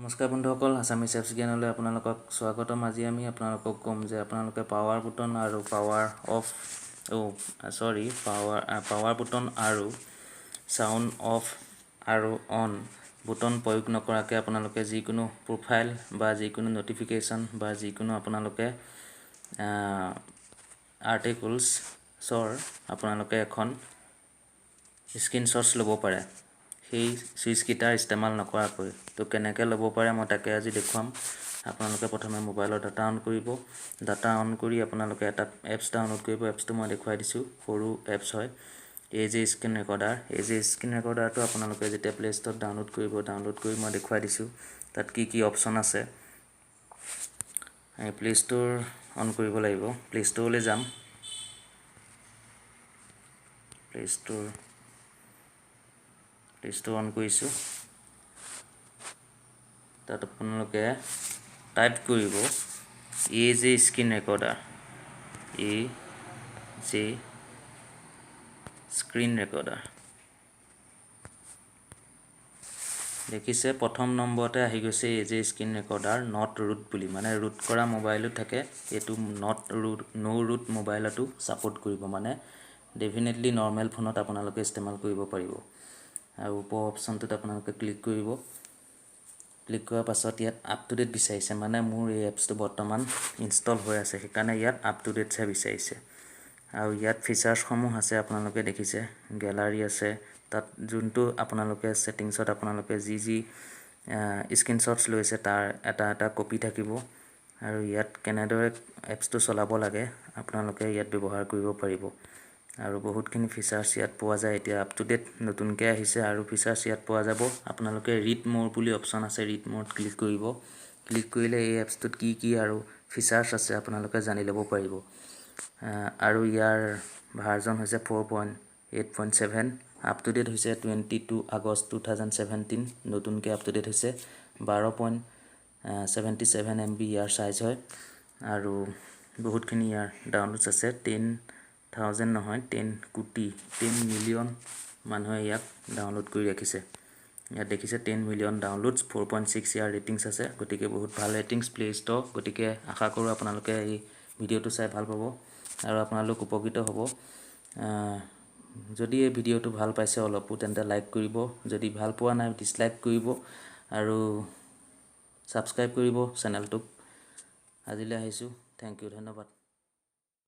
নমস্কাৰ বন্ধুসকল, Assamese apps জ্ঞানলৈ আপোনালোকক স্বাগতম। আজি আমি আপোনালোকক ক'ম যে আপোনালোকে পাৱাৰ বুটন আৰু পাৱাৰ বুটন আৰু সাউণ্ড অফ আৰু অন বুটন প্ৰয়োগ নকৰাকৈ আপোনালোকে যিকোনো প্ৰফাইল বা যিকোনো নটিফিকেশ্যন বা যিকোনো আপোনালোকে আৰ্টিকলছৰ আপোনালোকে এখন স্ক্ৰীনশ্বট ল'ব পাৰে সেই সুইচকেইটাৰ ইস্তেমাল নকৰাকৈ। তো কেনেকৈ ল'ব পাৰে মই তাকে আজি দেখুৱাম। আপোনালোকে প্ৰথমে মোবাইলৰ ডাটা অন কৰিব। ডাটা অন কৰি আপোনালোকে এটা এপছ ডাউনলোড কৰিব। এপছটো মই দেখুৱাই দিছোঁ, সৰু এপছ হয়। AJ screen recorder. AJ screen ৰেকৰ্ডাৰটো আপোনালোকে যেতিয়া প্লে ষ্ট'ৰত ডাউনলোড কৰিব, ডাউনলোড কৰি মই দেখুৱাই দিছোঁ তাত কি অপশ্যন আছে। প্লে ষ্ট'ৰ অন কৰিব লাগিব। প্লে ষ্ট'ৰলৈ যাম। প্লে ষ্ট'ৰ অন কৰিছোঁ। তাত আপোনালোকে টাইপ কৰিব AJ screen recorder. AJ screen recorder. দেখিছে প্ৰথম নম্বৰতে আহি গৈছে AJ screen recorder not root বুলি, মানে ৰুট কৰা মোবাইলো থাকে। এইটো ন' ৰুট মোবাইলতো ছাপোৰ্ট কৰিব, মানে ডেফিনেটলি নৰ্মেল ফোনত আপোনালোকে ইস্তেমাল কৰিব পাৰিব। আৰু ওপৰ অপশ্যনটোত আপোনালোকে ক্লিক কৰিব। ক্লিক কৰাৰ পাছত ইয়াত আপ টু ডেট বিচাৰিছে, মানে মোৰ এই এপছটো বৰ্তমান ইনষ্টল হৈ আছে, সেইকাৰণে ইয়াত আপ টু ডেটহে বিচাৰিছে। আৰু ইয়াত ফিচাৰ্ছসমূহ আছে আপোনালোকে দেখিছে, গেলাৰী আছে। তাত যোনটো আপোনালোকে ছেটিংছত আপোনালোকে যি স্ক্ৰীনশ্বটছ লৈছে তাৰ এটা কপি থাকিব। আৰু ইয়াত কেনেদৰে এপছটো চলাব লাগে আপোনালোকে ইয়াত ব্যৱহাৰ কৰিব পাৰিব। আৰু বহুতখিনি ফিচাৰ্ছ ইয়াত পোৱা যায়। এতিয়া আপ টু ডেট নতুনকৈ আহিছে আৰু ফিচাৰ্ছ ইয়াত পোৱা যাব। আপোনালোকে ৰিড মোৰ বুলি অপশ্যন আছে, ৰিড মৰত ক্লিক কৰিব। ক্লিক কৰিলে এই এপছটোত কি আৰু ফিচাৰ্ছ আছে আপোনালোকে জানি ল'ব পাৰিব। আৰু ইয়াৰ ভাৰ্জন হৈছে 4.8.7। আপ টু ডেট হৈছে 22 আগষ্ট 2017। নতুনকৈ আপ টু ডেট হৈছে 12.77 MB ইয়াৰ চাইজ হয়। আৰু বহুতখিনি ইয়াৰ ডাউনলোডছ আছে। 10,000 নহয়, 10 মিলিয়ন মানুহে ইয়াক ডাউনলোড কৰি ৰাখিছে। ইয়াত দেখিছে 10 মিলিয়ন ডাউনলোডছ, 4.6 ইয়াৰ ৰেটিংছ আছে। গতিকে বহুত ভাল ৰেটিংছ প্লে ষ্ট'ৰ। গতিকে আশা কৰোঁ আপোনালোকে এই ভিডিঅ'টো চাই ভাল পাব আৰু আপোনালোক উপকৃত হ'ব। যদি এই ভিডিঅ'টো ভাল পাইছে অলপো তেন্তে লাইক কৰিব, যদি ভাল পোৱা নাই ডিছলাইক কৰিব আৰু ছাবস্ক্ৰাইব কৰিব চেনেলটোক। আজিলৈ আহিছোঁ। থেংক ইউ, ধন্যবাদ।